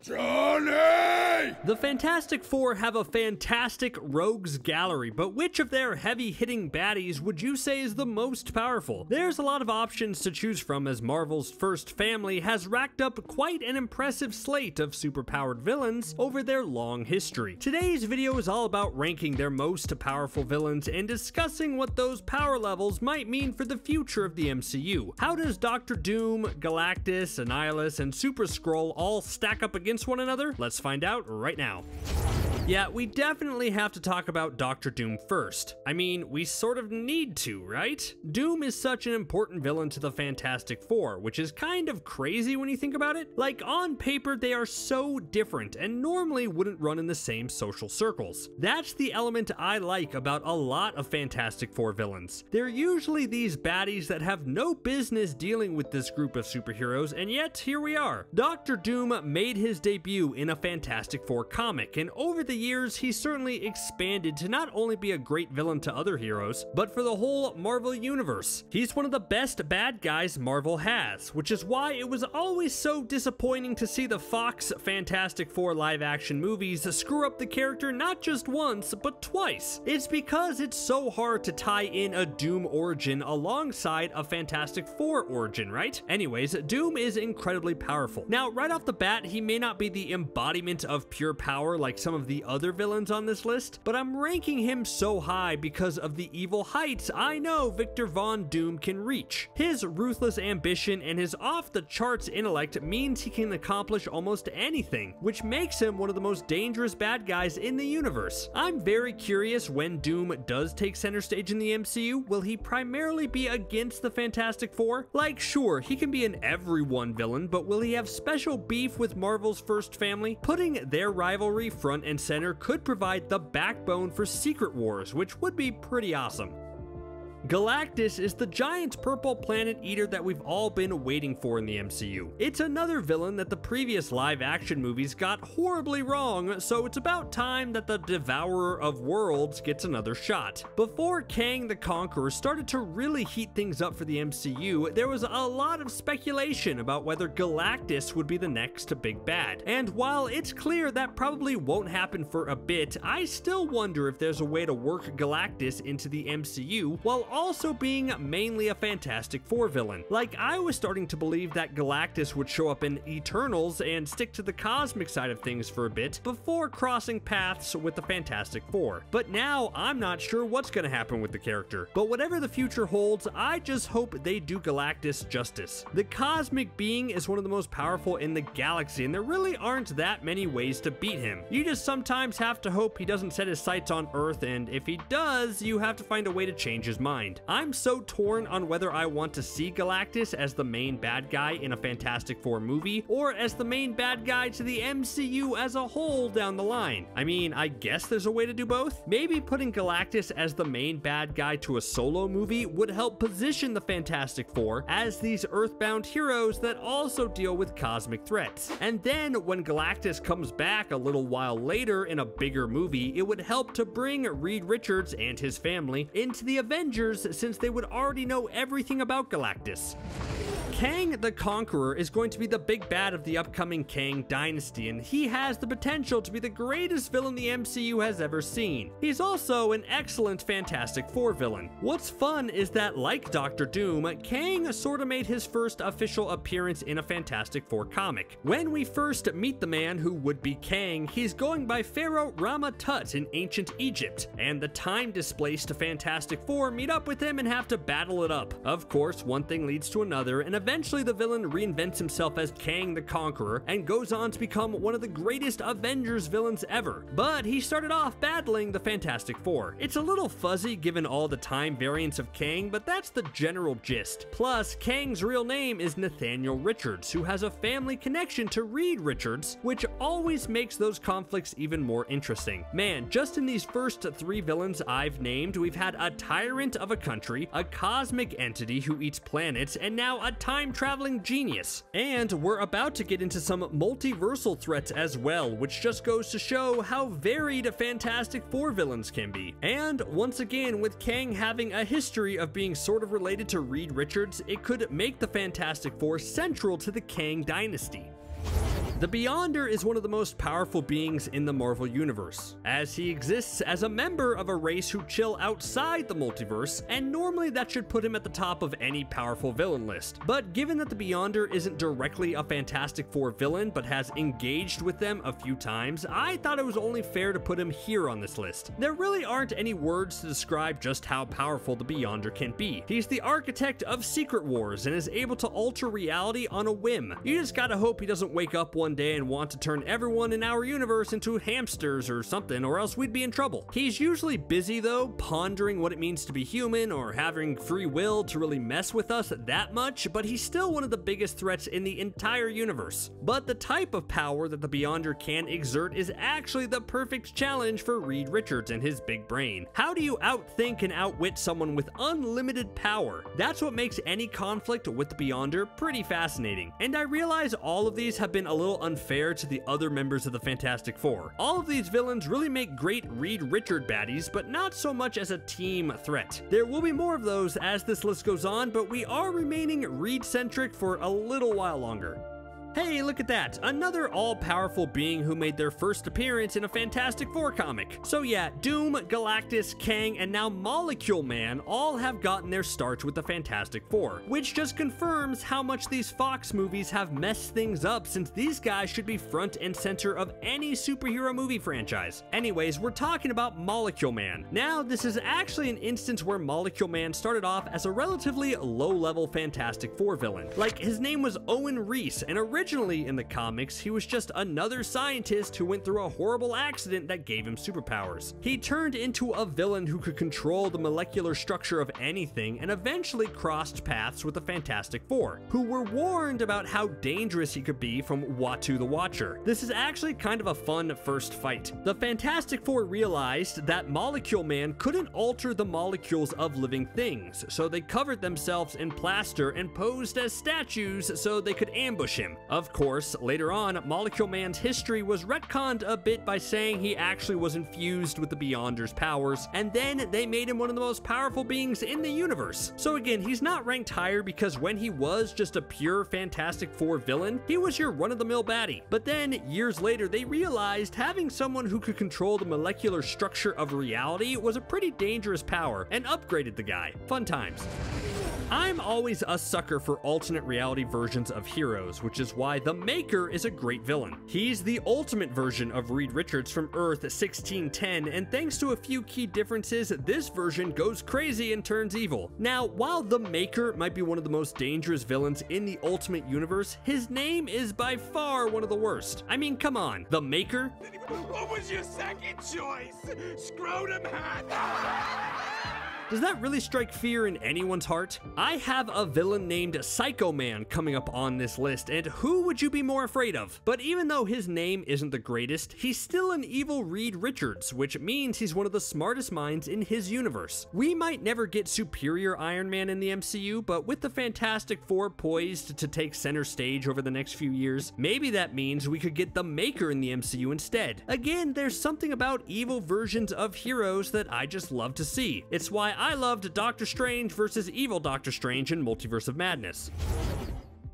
Johnny! The Fantastic Four have a fantastic rogues gallery, but which of their heavy-hitting baddies would you say is the most powerful? There's a lot of options to choose from, as Marvel's first family has racked up quite an impressive slate of superpowered villains over their long history. Today's video is all about ranking their most powerful villains and discussing what those power levels might mean for the future of the MCU. How does Doctor Doom, Galactus, Annihilus, and Super Skrull all stack up against one another? Let's find out right now. Yeah, we definitely have to talk about Doctor Doom first. I mean, we sort of need to, right? Doom is such an important villain to the Fantastic Four, which is kind of crazy when you think about it. Like, on paper, they are so different and normally wouldn't run in the same social circles. That's the element I like about a lot of Fantastic Four villains. They're usually these baddies that have no business dealing with this group of superheroes, and yet here we are. Doctor Doom made his debut in a Fantastic Four comic, and over the years, he certainly expanded to not only be a great villain to other heroes, but for the whole Marvel universe. He's one of the best bad guys Marvel has, which is why it was always so disappointing to see the Fox Fantastic Four live-action movies screw up the character not just once, but twice. It's because it's so hard to tie in a Doom origin alongside a Fantastic Four origin, right? Anyways, Doom is incredibly powerful. Now, right off the bat, he may not be the embodiment of pure power like some of the other villains on this list, but I'm ranking him so high because of the evil heights I know Victor Von Doom can reach. His ruthless ambition and his off-the-charts intellect means he can accomplish almost anything, which makes him one of the most dangerous bad guys in the universe. I'm very curious when Doom does take center stage in the MCU, will he primarily be against the Fantastic Four? Like, sure, he can be an everyone villain, but will he have special beef with Marvel's first family? Putting their rivalry front and center could provide the backbone for Secret Wars, which would be pretty awesome. Galactus is the giant purple planet eater that we've all been waiting for in the MCU. It's another villain that the previous live-action movies got horribly wrong, so it's about time that the Devourer of Worlds gets another shot. Before Kang the Conqueror started to really heat things up for the MCU, there was a lot of speculation about whether Galactus would be the next big bad. And while it's clear that probably won't happen for a bit, I still wonder if there's a way to work Galactus into the MCU while also being mainly a Fantastic Four villain. Like, I was starting to believe that Galactus would show up in Eternals and stick to the cosmic side of things for a bit before crossing paths with the Fantastic Four. But now, I'm not sure what's gonna happen with the character. But whatever the future holds, I just hope they do Galactus justice. The cosmic being is one of the most powerful in the galaxy, and there really aren't that many ways to beat him. You just sometimes have to hope he doesn't set his sights on Earth, and if he does, you have to find a way to change his mind. I'm so torn on whether I want to see Galactus as the main bad guy in a Fantastic Four movie, or as the main bad guy to the MCU as a whole down the line. I mean, I guess there's a way to do both. Maybe putting Galactus as the main bad guy to a solo movie would help position the Fantastic Four as these earthbound heroes that also deal with cosmic threats. And then when Galactus comes back a little while later in a bigger movie, it would help to bring Reed Richards and his family into the Avengers, since they would already know everything about Galactus. Kang the Conqueror is going to be the big bad of the upcoming Kang Dynasty, and he has the potential to be the greatest villain the MCU has ever seen. He's also an excellent Fantastic Four villain. What's fun is that, like Doctor Doom, Kang sorta made his first official appearance in a Fantastic Four comic. When we first meet the man who would be Kang, he's going by Pharaoh Rama-Tut in ancient Egypt, and the time-displaced Fantastic Four meet up with him and have to battle it up. Of course, one thing leads to another, and eventually the villain reinvents himself as Kang the Conqueror and goes on to become one of the greatest Avengers villains ever. But he started off battling the Fantastic Four. It's a little fuzzy given all the time variants of Kang, but that's the general gist. Plus, Kang's real name is Nathaniel Richards, who has a family connection to Reed Richards, which always makes those conflicts even more interesting. Man, just in these first three villains I've named, we've had a tyrant of a country, a cosmic entity who eats planets, and now a time-traveling genius. And we're about to get into some multiversal threats as well, which just goes to show how varied Fantastic Four villains can be. And once again, with Kang having a history of being sort of related to Reed Richards, it could make the Fantastic Four central to the Kang Dynasty. The Beyonder is one of the most powerful beings in the Marvel Universe, as he exists as a member of a race who chill outside the multiverse, and normally that should put him at the top of any powerful villain list. But given that the Beyonder isn't directly a Fantastic Four villain, but has engaged with them a few times, I thought it was only fair to put him here on this list. There really aren't any words to describe just how powerful the Beyonder can be. He's the architect of Secret Wars and is able to alter reality on a whim. You just gotta hope he doesn't wake up one day and want to turn everyone in our universe into hamsters or something, or else we'd be in trouble. He's usually busy though, pondering what it means to be human or having free will to really mess with us that much, but he's still one of the biggest threats in the entire universe. But the type of power that the Beyonder can exert is actually the perfect challenge for Reed Richards and his big brain. How do you outthink and outwit someone with unlimited power? That's what makes any conflict with the Beyonder pretty fascinating. And I realize all of these have been a little unfair to the other members of the Fantastic Four. All of these villains really make great Reed Richards baddies, but not so much as a team threat. There will be more of those as this list goes on, but we are remaining Reed-centric for a little while longer. Hey, look at that, another all-powerful being who made their first appearance in a Fantastic Four comic. So yeah, Doom, Galactus, Kang, and now Molecule Man all have gotten their start with the Fantastic Four, which just confirms how much these Fox movies have messed things up, since these guys should be front and center of any superhero movie franchise. Anyways, we're talking about Molecule Man. Now, this is actually an instance where Molecule Man started off as a relatively low-level Fantastic Four villain. Like, his name was Owen Reese, and originally in the comics, he was just another scientist who went through a horrible accident that gave him superpowers. He turned into a villain who could control the molecular structure of anything and eventually crossed paths with the Fantastic Four, who were warned about how dangerous he could be from Uatu the Watcher. This is actually kind of a fun first fight. The Fantastic Four realized that Molecule Man couldn't alter the molecules of living things, so they covered themselves in plaster and posed as statues so they could ambush him. Of course, later on, Molecule Man's history was retconned a bit by saying he actually was infused with the Beyonder's powers, and then they made him one of the most powerful beings in the universe. So again, he's not ranked higher because when he was just a pure Fantastic Four villain, he was your run-of-the-mill baddie. But then, years later, they realized having someone who could control the molecular structure of reality was a pretty dangerous power, and upgraded the guy. Fun times. I'm always a sucker for alternate reality versions of heroes, which is why the Maker is a great villain. He's the ultimate version of Reed Richards from Earth 1610, and thanks to a few key differences, this version goes crazy and turns evil. Now, while the Maker might be one of the most dangerous villains in the Ultimate Universe, his name is by far one of the worst. I mean, come on, the Maker? What was your second choice? Scrotum hat? Does that really strike fear in anyone's heart? I have a villain named Psycho Man coming up on this list, and who would you be more afraid of? But even though his name isn't the greatest, he's still an evil Reed Richards, which means he's one of the smartest minds in his universe. We might never get superior Iron Man in the MCU, but with the Fantastic Four poised to take center stage over the next few years, maybe that means we could get the Maker in the MCU instead. Again, there's something about evil versions of heroes that I just love to see. It's why I loved Doctor Strange versus evil Doctor Strange in Multiverse of Madness.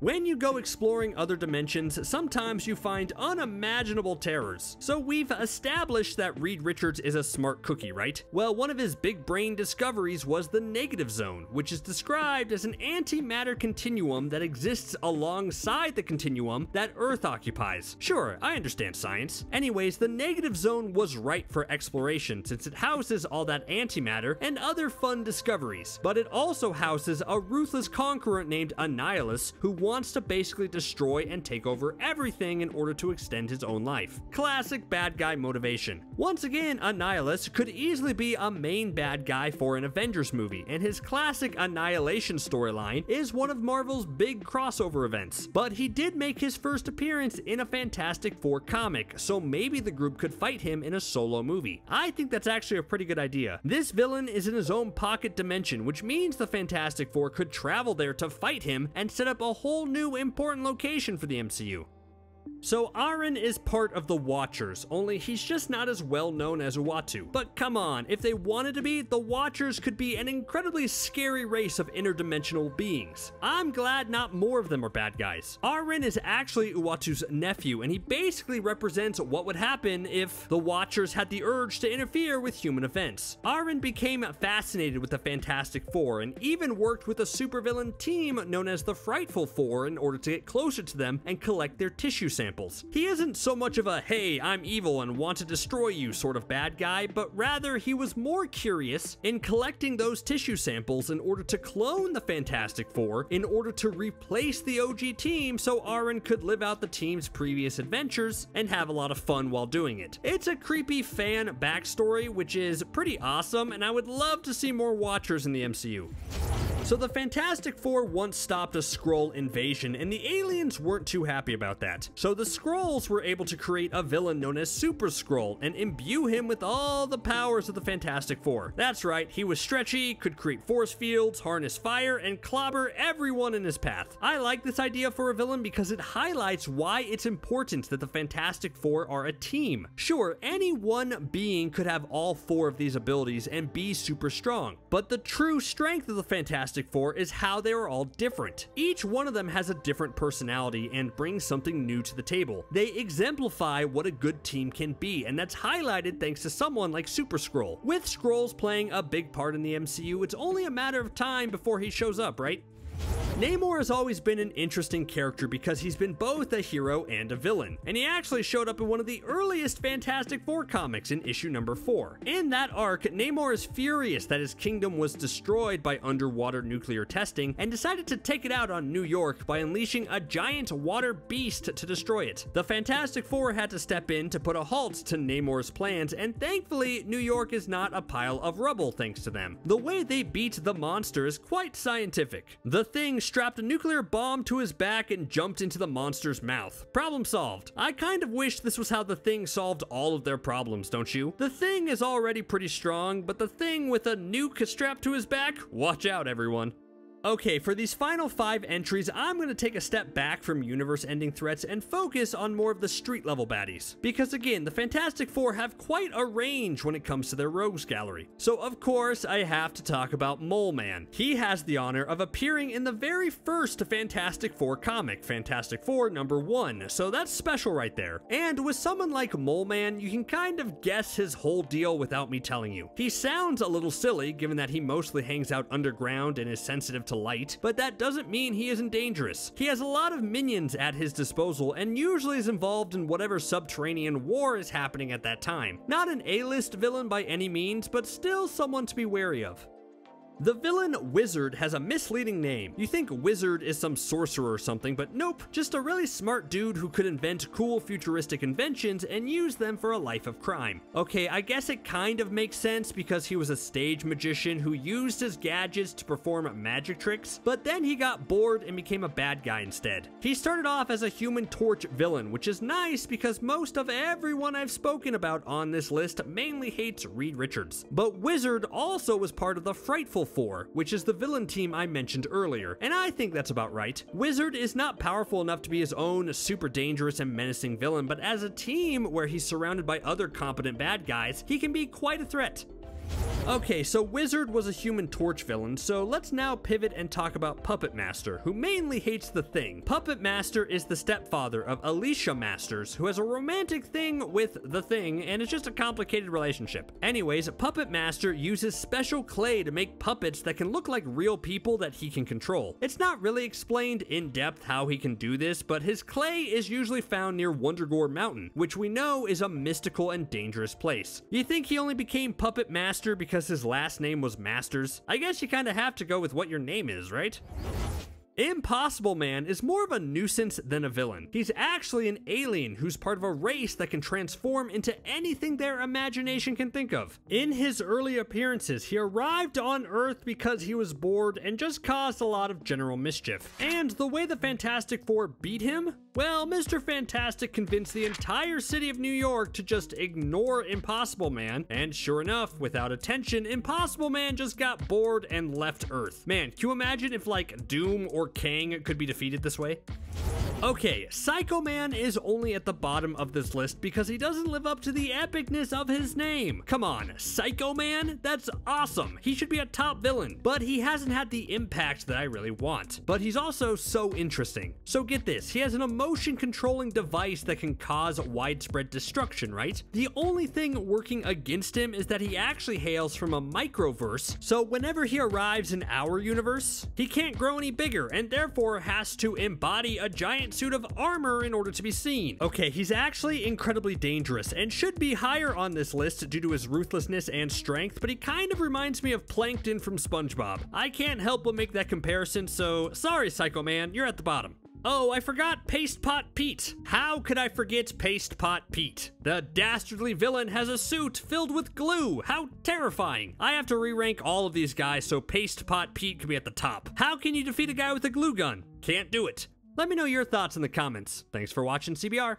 When you go exploring other dimensions, sometimes you find unimaginable terrors. So we've established that Reed Richards is a smart cookie, right? Well, one of his big brain discoveries was the negative zone, which is described as an antimatter continuum that exists alongside the continuum that Earth occupies. Sure, I understand science. Anyways, the negative zone was ripe for exploration since it houses all that antimatter and other fun discoveries. But it also houses a ruthless conqueror named Annihilus who wants to basically destroy and take over everything in order to extend his own life. Classic bad guy motivation. Once again, Annihilus could easily be a main bad guy for an Avengers movie, and his classic Annihilation storyline is one of Marvel's big crossover events. But he did make his first appearance in a Fantastic Four comic, so maybe the group could fight him in a solo movie. I think that's actually a pretty good idea. This villain is in his own pocket dimension, which means the Fantastic Four could travel there to fight him and set up a whole new important location for the MCU. So Aren is part of the Watchers, only he's just not as well known as Uatu. But come on, if they wanted to be, the Watchers could be an incredibly scary race of interdimensional beings. I'm glad not more of them are bad guys. Aren is actually Uatu's nephew, and he basically represents what would happen if the Watchers had the urge to interfere with human events. Aren became fascinated with the Fantastic Four, and even worked with a supervillain team known as the Frightful Four in order to get closer to them and collect their tissue samples. He isn't so much of a, hey, I'm evil and want to destroy you sort of bad guy, but rather he was more curious in collecting those tissue samples in order to clone the Fantastic Four in order to replace the OG team so Aren could live out the team's previous adventures and have a lot of fun while doing it. It's a creepy fan backstory, which is pretty awesome, and I would love to see more Watchers in the MCU. So the Fantastic Four once stopped a Skrull invasion, and the aliens weren't too happy about that. So the Skrulls were able to create a villain known as Super Skrull and imbue him with all the powers of the Fantastic Four. That's right, he was stretchy, could create force fields, harness fire, and clobber everyone in his path. I like this idea for a villain because it highlights why it's important that the Fantastic Four are a team. Sure, any one being could have all four of these abilities and be super strong, but the true strength of the Fantastic Four is how they are all different. Each one of them has a different personality and brings something new to the table. They exemplify what a good team can be, and that's highlighted thanks to someone like Super Skrull. With Skrulls playing a big part in the MCU, it's only a matter of time before he shows up, right? Namor has always been an interesting character because he's been both a hero and a villain, and he actually showed up in one of the earliest Fantastic Four comics in issue number 4. In that arc, Namor is furious that his kingdom was destroyed by underwater nuclear testing and decided to take it out on New York by unleashing a giant water beast to destroy it. The Fantastic Four had to step in to put a halt to Namor's plans, and thankfully, New York is not a pile of rubble thanks to them. The way they beat the monster is quite scientific. The Thing strapped a nuclear bomb to his back and jumped into the monster's mouth. Problem solved. I kind of wish this was how the Thing solved all of their problems, don't you? The Thing is already pretty strong, but the Thing with a nuke strapped to his back? Watch out, everyone. Okay, for these final 5 entries, I'm going to take a step back from universe-ending threats and focus on more of the street-level baddies. Because again, the Fantastic Four have quite a range when it comes to their rogues gallery. So of course, I have to talk about Mole Man. He has the honor of appearing in the very first Fantastic Four comic, Fantastic Four #1, so that's special right there. And with someone like Mole Man, you can kind of guess his whole deal without me telling you. He sounds a little silly, given that he mostly hangs out underground and is sensitive to light, but that doesn't mean he isn't dangerous. He has a lot of minions at his disposal and usually is involved in whatever subterranean war is happening at that time. Not an A-list villain by any means, but still someone to be wary of. The villain Wizard has a misleading name. You think Wizard is some sorcerer or something, but nope, just a really smart dude who could invent cool futuristic inventions and use them for a life of crime. Okay, I guess it kind of makes sense because he was a stage magician who used his gadgets to perform magic tricks, but then he got bored and became a bad guy instead. He started off as a Human Torch villain, which is nice because most of everyone I've spoken about on this list mainly hates Reed Richards. But Wizard also was part of the Frightful Four, which is the villain team I mentioned earlier, and I think that's about right. Wizard is not powerful enough to be his own super dangerous and menacing villain, but as a team where he's surrounded by other competent bad guys, he can be quite a threat. Okay, so Wizard was a Human Torch villain, so let's now pivot and talk about Puppet Master, who mainly hates the Thing. Puppet Master is the stepfather of Alicia Masters, who has a romantic thing with the Thing, and it's just a complicated relationship. Anyways, Puppet Master uses special clay to make puppets that can look like real people that he can control. It's not really explained in depth how he can do this, but his clay is usually found near Wundagore Mountain, which we know is a mystical and dangerous place. You think he only became Puppet Master because his last name was Masters? I guess you kind of have to go with what your name is, right? Impossible Man is more of a nuisance than a villain. He's actually an alien who's part of a race that can transform into anything their imagination can think of. In his early appearances, he arrived on Earth because he was bored and just caused a lot of general mischief. And the way the Fantastic Four beat him? Well, Mr. Fantastic convinced the entire city of New York to just ignore Impossible Man, and sure enough, without attention, Impossible Man just got bored and left Earth. Man, can you imagine if like Doom or Kang could be defeated this way? Okay, Psycho Man is only at the bottom of this list because he doesn't live up to the epicness of his name. Come on, Psycho Man? That's awesome. He should be a top villain, but he hasn't had the impact that I really want. But he's also so interesting. So get this, he has an emotion controlling device that can cause widespread destruction, right? The only thing working against him is that he actually hails from a microverse, so whenever he arrives in our universe, he can't grow any bigger and therefore has to embody a giant suit of armor in order to be seen. Okay, he's actually incredibly dangerous and should be higher on this list due to his ruthlessness and strength, but he kind of reminds me of Plankton from SpongeBob. I can't help but make that comparison, so sorry Psycho Man, you're at the bottom. Oh, I forgot Paste Pot Pete. How could I forget Paste Pot Pete? The dastardly villain has a suit filled with glue. How terrifying. I have to re-rank all of these guys so Paste Pot Pete can be at the top. How can you defeat a guy with a glue gun? Can't do it. Let me know your thoughts in the comments. Thanks for watching CBR.